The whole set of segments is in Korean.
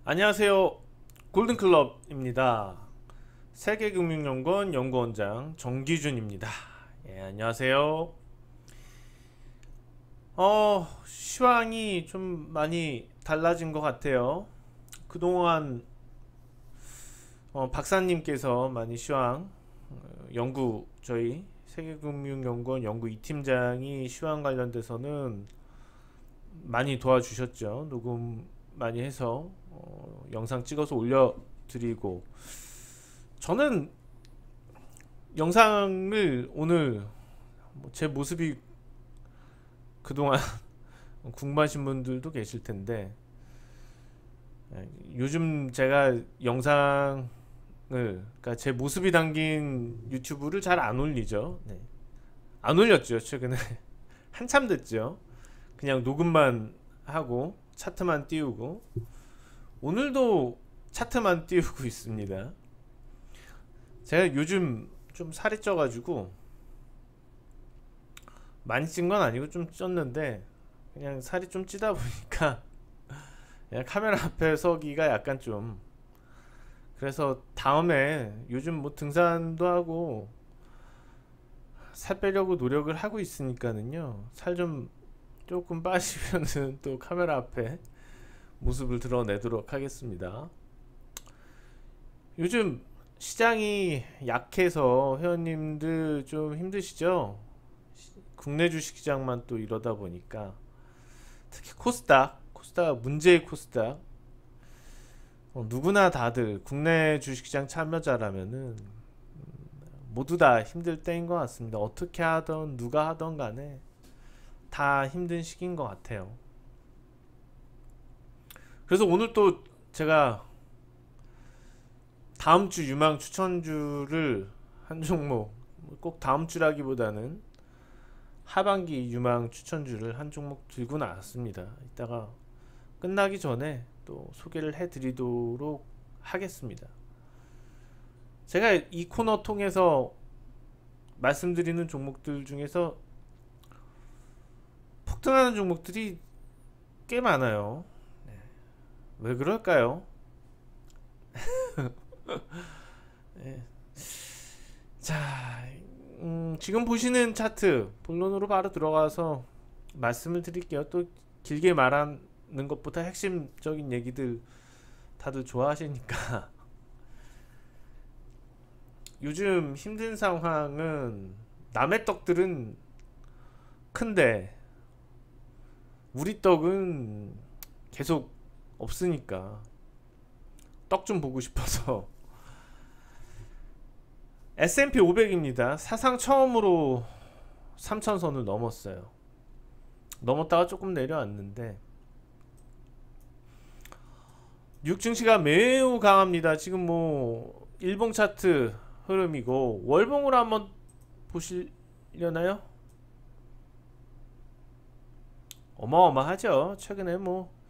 안녕하세요. 골든클럽입니다. 세계금융연구원 연구원장 정기준입니다. 예, 안녕하세요. 시황이 좀 많이 달라진 것 같아요. 그동안 박사님께서 많이 시황 저희 세계금융연구원 연구 2팀장이 시황 관련돼서는 많이 도와주셨죠. 녹음 많이 해서 영상 찍어서 올려드리고, 저는 영상을 오늘 제 모습이 그동안 궁금하신 분들도 계실 텐데, 요즘 제가 영상을, 그러니까 제 모습이 담긴 유튜브를 잘 안 올리죠. 네. 안 올렸죠, 최근에. 한참 됐죠. 그냥 녹음만 하고 차트만 띄우고, 오늘도 차트만 띄우고 있습니다. 제가 요즘 좀 살이 쪄가지고, 많이 찐 건 아니고 좀 쪘는데, 그냥 살이 좀 찌다 보니까 그냥 카메라 앞에 서기가 약간 좀, 그래서 다음에 요즘 뭐 등산도 하고 살 빼려고 노력을 하고 있으니까는요, 살 좀 조금 빠지면은 또 카메라 앞에 모습을 드러내도록 하겠습니다. 요즘 시장이 약해서 회원님들 좀 힘드시죠? 국내 주식시장만 또 이러다 보니까, 특히 코스닥 문제의 코스닥, 누구나 다들 국내 주식시장 참여자라면은 모두 다 힘들 때인 것 같습니다. 어떻게 하던 누가 하던 간에 다 힘든 시기인 것 같아요. 그래서 오늘 또 제가 다음 주 유망 추천주를 한 종목, 꼭 다음 주라기보다는 하반기 유망 추천주를 한 종목 들고 나왔습니다. 이따가 끝나기 전에 또 소개를 해드리도록 하겠습니다. 제가 이 코너 통해서 말씀드리는 종목들 중에서 폭등하는 종목들이 꽤 많아요. 왜 그럴까요? 네. 자, 지금 보시는 차트 본론으로 바로 들어가서 말씀을 드릴게요. 또 길게 말하는 것보다 핵심적인 얘기들 다들 좋아하시니까. 요즘 힘든 상황은, 남의 떡들은 큰데 우리 떡은 계속 없으니까 떡 좀 보고 싶어서 S&P 500입니다. 사상 처음으로 3000선을 넘었어요. 넘었다가 조금 내려왔는데, 뉴욕 증시가 매우 강합니다. 지금 뭐 일봉 차트 흐름이고, 월봉으로 한번 보시려나요? 어마어마하죠. 최근에 뭐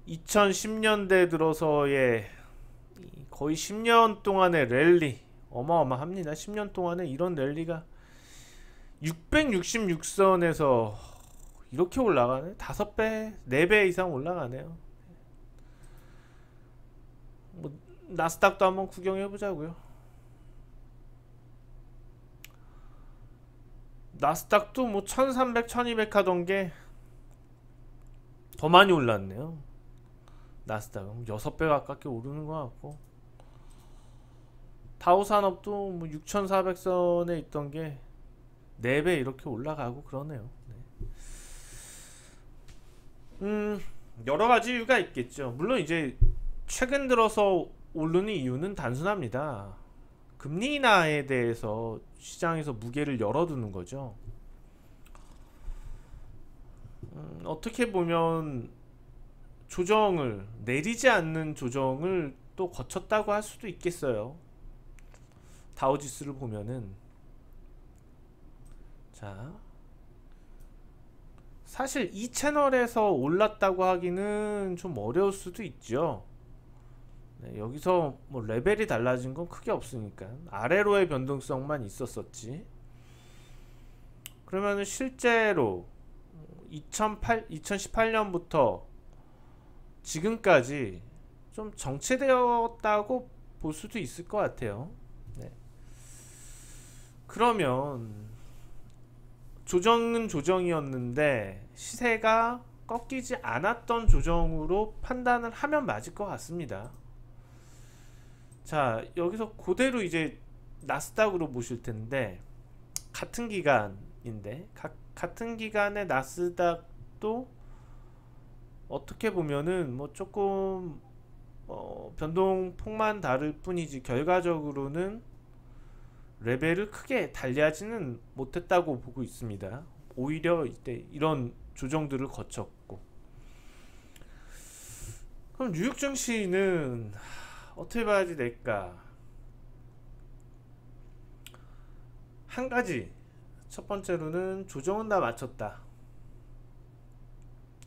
2010년대 들어서의 거의 10년 동안의 랠리 어마어마합니다. 10년 동안에 이런 랠리가 666선에서 이렇게 올라가네. 5배, 4배 이상 올라가네요. 뭐 나스닥도 한번 구경해 보자고요. 나스닥도 뭐 1300, 1200 하던 게 더 많이 올랐네요. 나스닥은 6배 가깝게 오르는 것 같고, 다우산업도 뭐 6400선에 있던 게 4배 이렇게 올라가고 그러네요. 여러 가지 이유가 있겠죠. 물론 이제 최근 들어서 오르는 이유는 단순합니다. 금리 인하에 대해서 시장에서 무게를 열어두는 거죠. 어떻게 보면 조정을, 내리지 않는 조정을 또 거쳤다고 할 수도 있겠어요. 다우지수를 보면은, 자, 사실 이 채널에서 올랐다고 하기는 좀 어려울 수도 있죠. 네, 여기서 뭐 레벨이 달라진 건 크게 없으니까 아래로의 변동성만 있었었지. 그러면은 실제로 2018년부터 지금까지 좀 정체되었다고 볼 수도 있을 것 같아요. 네. 그러면 조정은 조정이었는데 시세가 꺾이지 않았던 조정으로 판단을 하면 맞을 것 같습니다. 자, 여기서 그대로 이제 나스닥으로 보실 텐데, 같은 기간인데 같은 기간의 나스닥도 어떻게 보면은 뭐 조금 변동폭만 다를 뿐이지 결과적으로는 레벨을 크게 달리하지는 못했다고 보고 있습니다. 오히려 이때 이런 조정들을 거쳤고. 그럼 뉴욕 증시는 어떻게 봐야 될까? 한 가지, 첫 번째로는 조정은 다 마쳤다,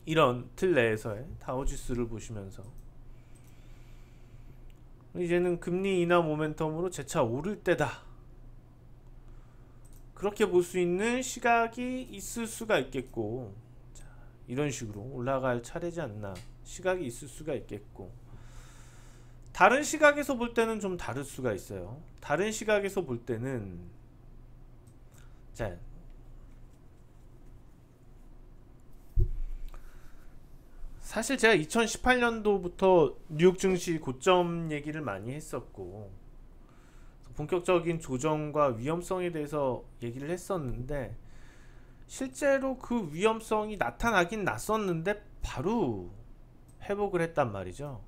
이런 틀 내에서의 다우지수를 보시면서 이제는 금리 인하 모멘텀으로 재차 오를 때다, 그렇게 볼 수 있는 시각이 있을 수가 있겠고, 자, 이런 식으로 올라갈 차례지 않나, 시각이 있을 수가 있겠고, 다른 시각에서 볼 때는 좀 다를 수가 있어요. 다른 시각에서 볼 때는, 자, 사실 제가 2018년도부터 뉴욕 증시 고점 얘기를 많이 했었고, 본격적인 조정과 위험성에 대해서 얘기를 했었는데, 실제로 그 위험성이 나타나긴 났었는데 바로 회복을 했단 말이죠.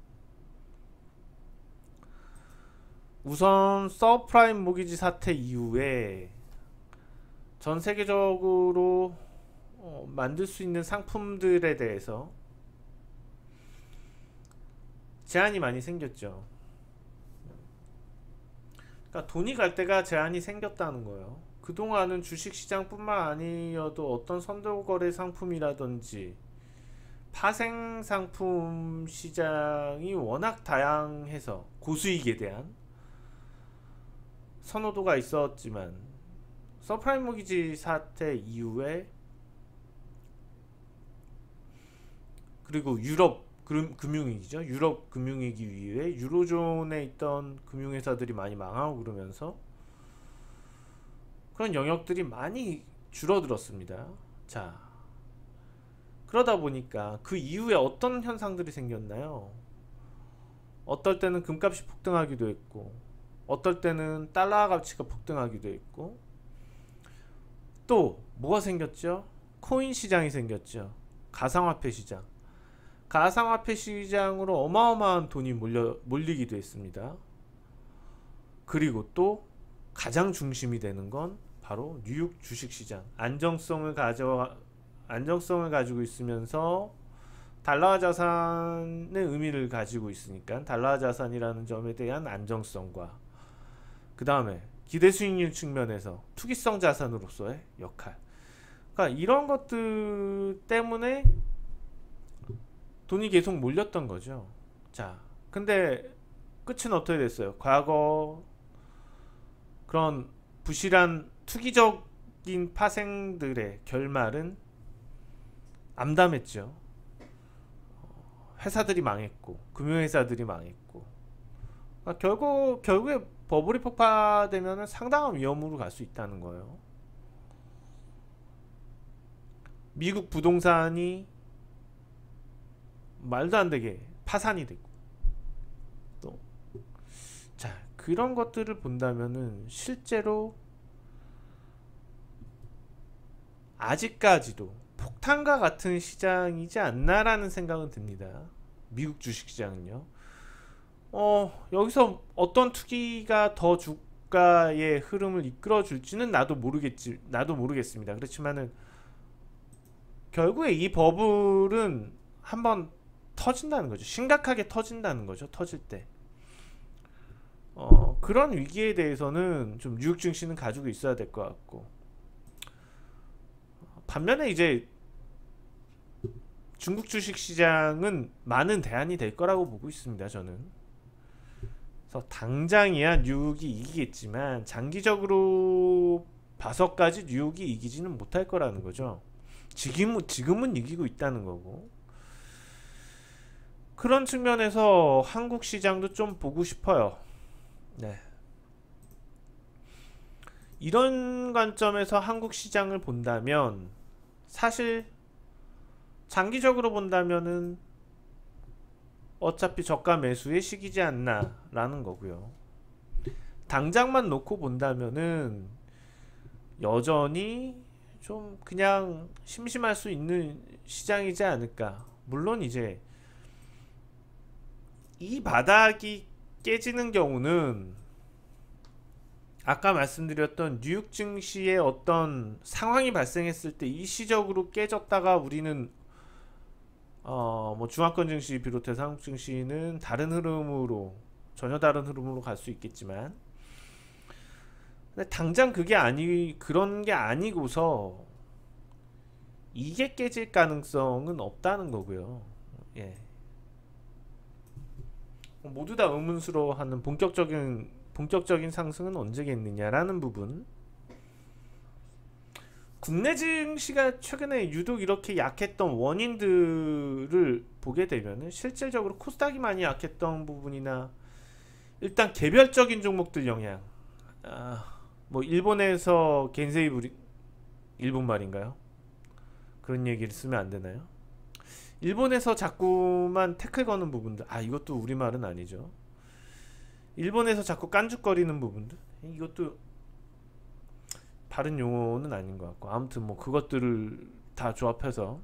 우선 서프라임 모기지 사태 이후에 전 세계적으로 만들 수 있는 상품들에 대해서 제한이 많이 생겼죠. 그러니까 돈이 갈 때가 제한이 생겼다는 거예요. 그동안은 주식시장뿐만 아니어도 어떤 선도거래 상품이라든지 파생 상품 시장이 워낙 다양해서 고수익에 대한 선호도가 있었지만, 서프라임 모기지 사태 이후에, 그리고 유럽 금융위기죠. 유럽 금융위기 이후에 유로존에 있던 금융회사들이 많이 망하고 그러면서 그런 영역들이 많이 줄어들었습니다. 자, 그러다 보니까 그 이후에 어떤 현상들이 생겼나요? 어떨 때는 금값이 폭등하기도 했고, 어떨 때는 달러 가치가 폭등하기도 했고, 또 뭐가 생겼죠? 코인 시장이 생겼죠. 가상화폐 시장. 가상화폐 시장으로 어마어마한 돈이 몰리기도 했습니다. 그리고 또 가장 중심이 되는 건 바로 뉴욕 주식시장. 안정성을 가지고 있으면서 달러화 자산의 의미를 가지고 있으니까 달러화 자산이라는 점에 대한 안정성과, 그 다음에 기대 수익률 측면에서 투기성 자산으로서의 역할, 그러니까 이런 것들 때문에 돈이 계속 몰렸던 거죠. 자, 근데 끝은 어떻게 됐어요? 과거 그런 부실한 투기적인 파생들의 결말은 암담했죠. 회사들이 망했고, 금융회사들이 망했고, 그러니까 결국에 버블이 폭파되면 상당한 위험으로 갈 수 있다는 거예요. 미국 부동산이 말도 안 되게 파산이 되고, 또, 자, 그런 것들을 본다면은 실제로 아직까지도 폭탄과 같은 시장이지 않나라는 생각은 듭니다. 미국 주식시장은요. 여기서 어떤 투기가 더 주가의 흐름을 이끌어 줄지는 나도 모르겠습니다. 그렇지만은 결국에 이 버블은 한번 터진다는 거죠. 심각하게 터진다는 거죠. 터질 때. 그런 위기에 대해서는 좀 뉴욕 증시는 가지고 있어야 될 것 같고, 반면에 이제 중국 주식시장은 많은 대안이 될 거라고 보고 있습니다. 저는. 그래서 당장이야 뉴욕이 이기겠지만 장기적으로 봐서까지 뉴욕이 이기지는 못할 거라는 거죠. 지금은 이기고 있다는 거고. 그런 측면에서 한국 시장도 좀 보고 싶어요. 네. 이런 관점에서 한국 시장을 본다면 사실 장기적으로 본다면은 어차피 저가 매수의 시기지 않나 라는 거고요. 당장만 놓고 본다면은 여전히 좀 그냥 심심할 수 있는 시장이지 않을까. 물론 이제 이 바닥이 깨지는 경우는 아까 말씀드렸던 뉴욕 증시의 어떤 상황이 발생했을 때 일시적으로 깨졌다가 우리는 뭐 중화권 증시 비롯해서 한국 증시는 다른 흐름으로 전혀 다른 흐름으로 갈 수 있겠지만, 근데 당장 그런 게 아니고서 이게 깨질 가능성은 없다는 거고요. 예. 모두 다 의문스러워하는 본격적인 상승은 언제겠느냐라는 부분. 국내 증시가 최근에 유독 이렇게 약했던 원인들을 보게 되면은 실질적으로 코스닥이 많이 약했던 부분이나 일단 개별적인 종목들 영향. 뭐 일본에서 겐세이 부리 일본 말인가요? 그런 얘기를 쓰면 안 되나요? 일본에서 자꾸만 태클 거는 부분들. 이것도 우리말은 아니죠. 일본에서 자꾸 깐죽거리는 부분들. 이것도 바른 용어는 아닌 것 같고, 아무튼 뭐 그것들을 다 조합해서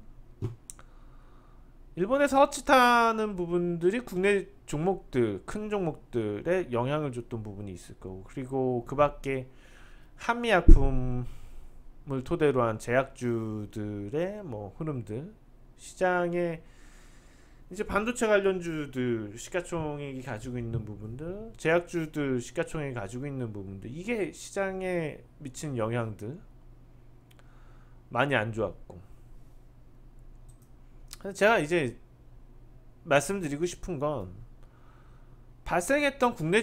일본에서 헛짓하는 부분들이 국내 종목들, 큰 종목들에 영향을 줬던 부분이 있을 거고, 그리고 그 밖에 한미약품을 토대로 한 제약주들의 뭐 흐름들, 시장에 이제 반도체 관련주들 시가총액이 가지고 있는 부분들, 제약주들 시가총액이 가지고 있는 부분들, 이게 시장에 미친 영향들 많이 안 좋았고, 제가 이제 말씀드리고 싶은 건 발생했던 국내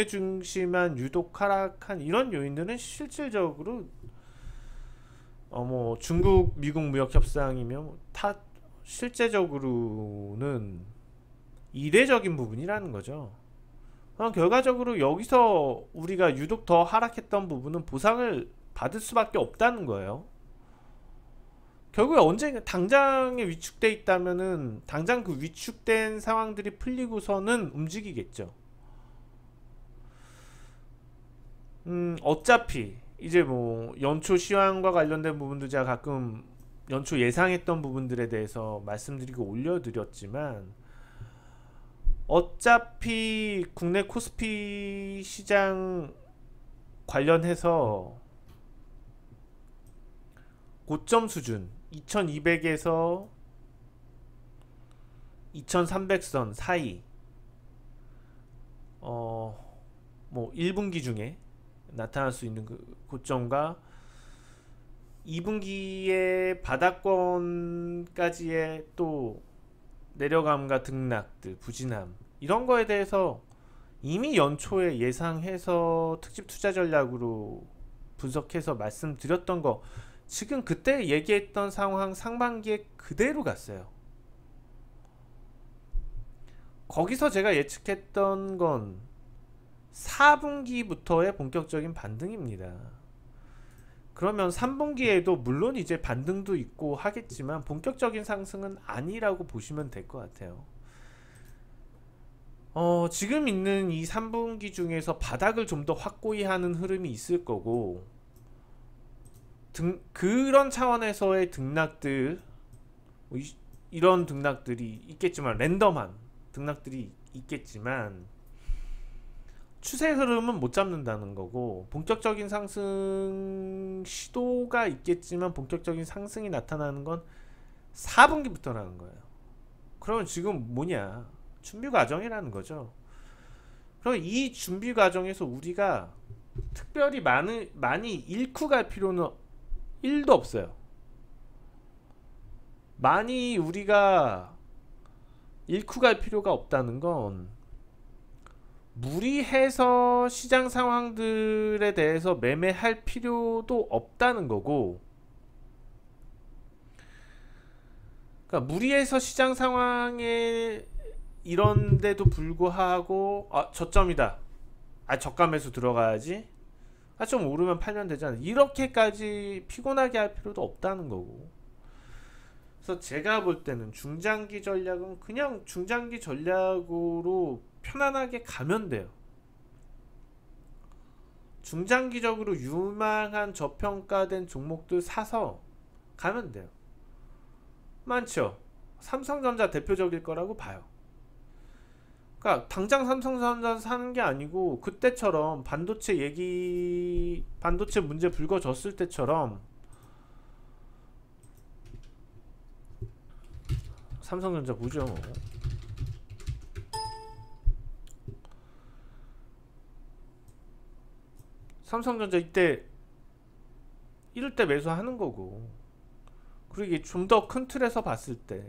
증시만 유독 하락한 이런 요인들은 실질적으로 뭐 중국 미국 무역 협상이며 다 실제적으로는 이례적인 부분이라는 거죠. 결과적으로 여기서 우리가 유독 더 하락했던 부분은 보상을 받을 수밖에 없다는 거예요. 결국에 언젠가 당장에 위축돼 있다면은 당장 그 위축된 상황들이 풀리고서는 움직이겠죠. 어차피 이제 뭐 연초 시황과 관련된 부분도 제가 가끔 연초 예상했던 부분들에 대해서 말씀드리고 올려드렸지만, 어차피 국내 코스피 시장 관련해서 고점 수준 2200에서 2300선 사이 뭐 1분기 중에 나타날 수 있는 그 고점과 2분기의 바닥권까지의 또 내려감과 등락들, 부진함, 이런 거에 대해서 이미 연초에 예상해서 특집 투자 전략으로 분석해서 말씀드렸던 거, 지금 그때 얘기했던 상황 상반기에 그대로 갔어요. 거기서 제가 예측했던 건 4분기부터의 본격적인 반등입니다. 그러면 3분기에도 물론 이제 반등도 있고 하겠지만 본격적인 상승은 아니라고 보시면 될 것 같아요. 지금 있는 이 3분기 중에서 바닥을 좀 더 확고히 하는 흐름이 있을 거고, 그런 차원에서의 등락들, 이런 등락들이 있겠지만, 랜덤한 등락들이 있겠지만 추세 흐름은 못 잡는다는 거고, 본격적인 상승 시도가 있겠지만 본격적인 상승이 나타나는 건 4분기부터라는 거예요. 그러면 지금 뭐냐? 준비 과정이라는 거죠. 그럼 이 준비 과정에서 우리가 특별히 많이 잃고 갈 필요는 1도 없어요. 많이 우리가 잃고 갈 필요가 없다는 건, 무리해서 시장 상황들에 대해서 매매할 필요도 없다는 거고, 그러니까 무리해서 시장 상황에 이런데도 불구하고 저점이다. 저가 매수 들어가야지. 좀 오르면 팔면 되잖아. 이렇게까지 피곤하게 할 필요도 없다는 거고. 그래서 제가 볼 때는 중장기 전략은 그냥 중장기 전략으로 편안하게 가면 돼요. 중장기적으로 유망한 저평가된 종목들 사서 가면 돼요. 많죠. 삼성전자 대표적일 거라고 봐요. 그러니까 당장 삼성전자 사는 게 아니고 그때처럼 반도체 문제 불거졌을 때처럼 삼성전자 보죠. 삼성전자 이때 이럴 때 매수하는 거고, 그리고 이게 좀 더 큰 틀에서 봤을 때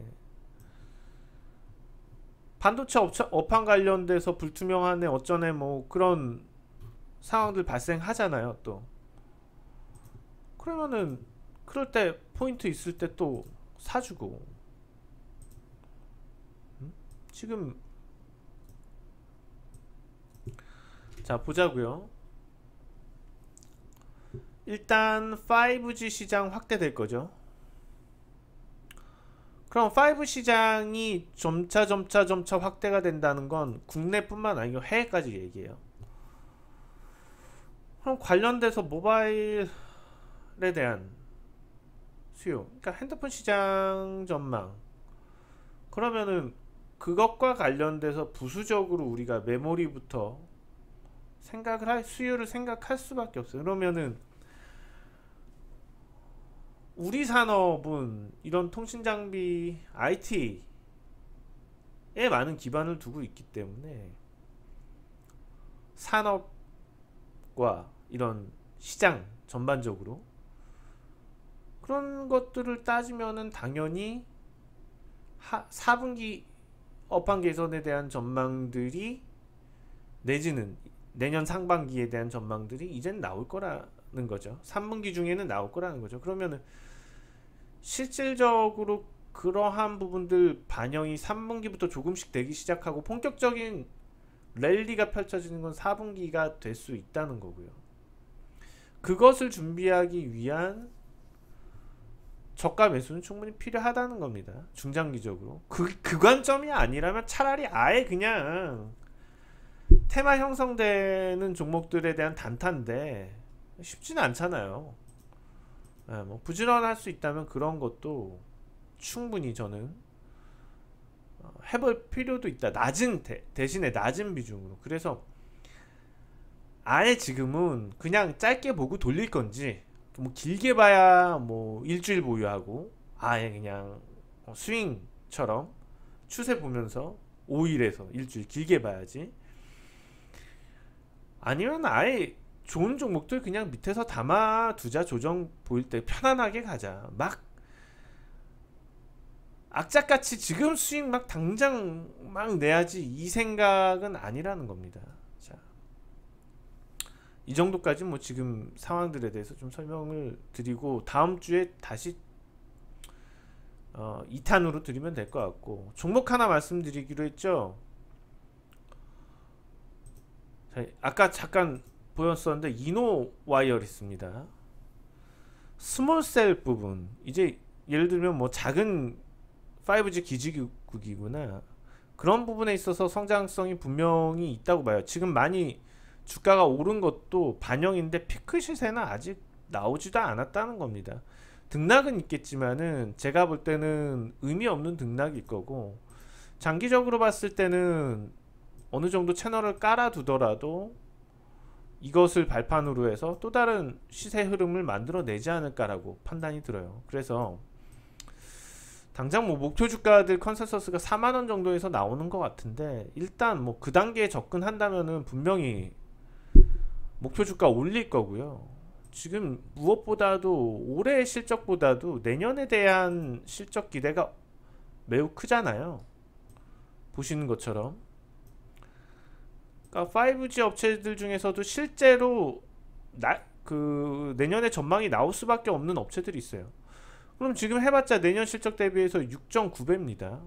반도체 업황 관련돼서 불투명하네 어쩌네 뭐 그런 상황들 발생하잖아요. 또 그러면은 그럴 때 포인트 있을 때 또 사주고. 지금 자 보자고요. 일단 5G 시장 확대될 거죠. 그럼 5 시장이 점차 확대가 된다는 건 국내뿐만 아니고 해외까지 얘기해요. 그럼 관련돼서 모바일에 대한 수요, 그러니까 핸드폰 시장 전망, 그러면은 그것과 관련돼서 부수적으로 우리가 메모리부터 수요를 생각할 수밖에 없어요. 그러면은 우리 산업은 이런 통신장비 IT에 많은 기반을 두고 있기 때문에 산업과 이런 시장 전반적으로 그런 것들을 따지면은 당연히 4분기 업황 개선에 대한 전망들이 내지는 내년 상반기에 대한 전망들이 이젠 나올 거라는 거죠. 3분기 중에는 나올 거라는 거죠. 그러면은 실질적으로 그러한 부분들 반영이 3분기부터 조금씩 되기 시작하고 본격적인 랠리가 펼쳐지는 건 4분기가 될 수 있다는 거고요. 그것을 준비하기 위한 저가 매수는 충분히 필요하다는 겁니다. 중장기적으로. 그 관점이 아니라면 차라리 아예 그냥 테마 형성되는 종목들에 대한 단타인데 쉽지는 않잖아요. 뭐 부지런할 수 있다면 그런 것도 충분히 저는 해볼 필요도 있다. 대신에 낮은 비중으로. 그래서 아예 지금은 그냥 짧게 보고 돌릴 건지, 뭐 길게 봐야 뭐 일주일 보유하고 아예 그냥 스윙처럼 추세 보면서 5일에서 일주일 길게 봐야지, 아니면 아예 좋은 종목들 그냥 밑에서 담아두자. 조정 보일 때 편안하게 가자. 막 악착같이 지금 수익 막 당장 막 내야지 이 생각은 아니라는 겁니다. 자, 이 정도까지 뭐 지금 상황들에 대해서 좀 설명을 드리고 다음 주에 다시 2탄으로 드리면 될 것 같고, 종목 하나 말씀드리기로 했죠. 자, 아까 잠깐 보였었는데 이노와이어리스입니다. 스몰셀 부분, 이제 예를 들면 뭐 작은 5G 기지국이구나, 그런 부분에 있어서 성장성이 분명히 있다고 봐요. 지금 많이 주가가 오른 것도 반영인데 피크 시세는 아직 나오지도 않았다는 겁니다. 등락은 있겠지만은 제가 볼 때는 의미 없는 등락일 거고, 장기적으로 봤을 때는 어느 정도 채널을 깔아두더라도 이것을 발판으로 해서 또 다른 시세 흐름을 만들어내지 않을까라고 판단이 들어요. 그래서 당장 뭐 목표 주가들 컨센서스가 4만원 정도에서 나오는 것 같은데, 일단 뭐 그 단계에 접근한다면은 분명히 목표 주가 올릴 거고요. 지금 무엇보다도 올해의 실적보다도 내년에 대한 실적 기대가 매우 크잖아요. 보시는 것처럼. 그러니까 5G 업체들 중에서도 실제로 내년에 전망이 나올 수밖에 없는 업체들이 있어요. 그럼 지금 해봤자 내년 실적 대비해서 6.9배입니다.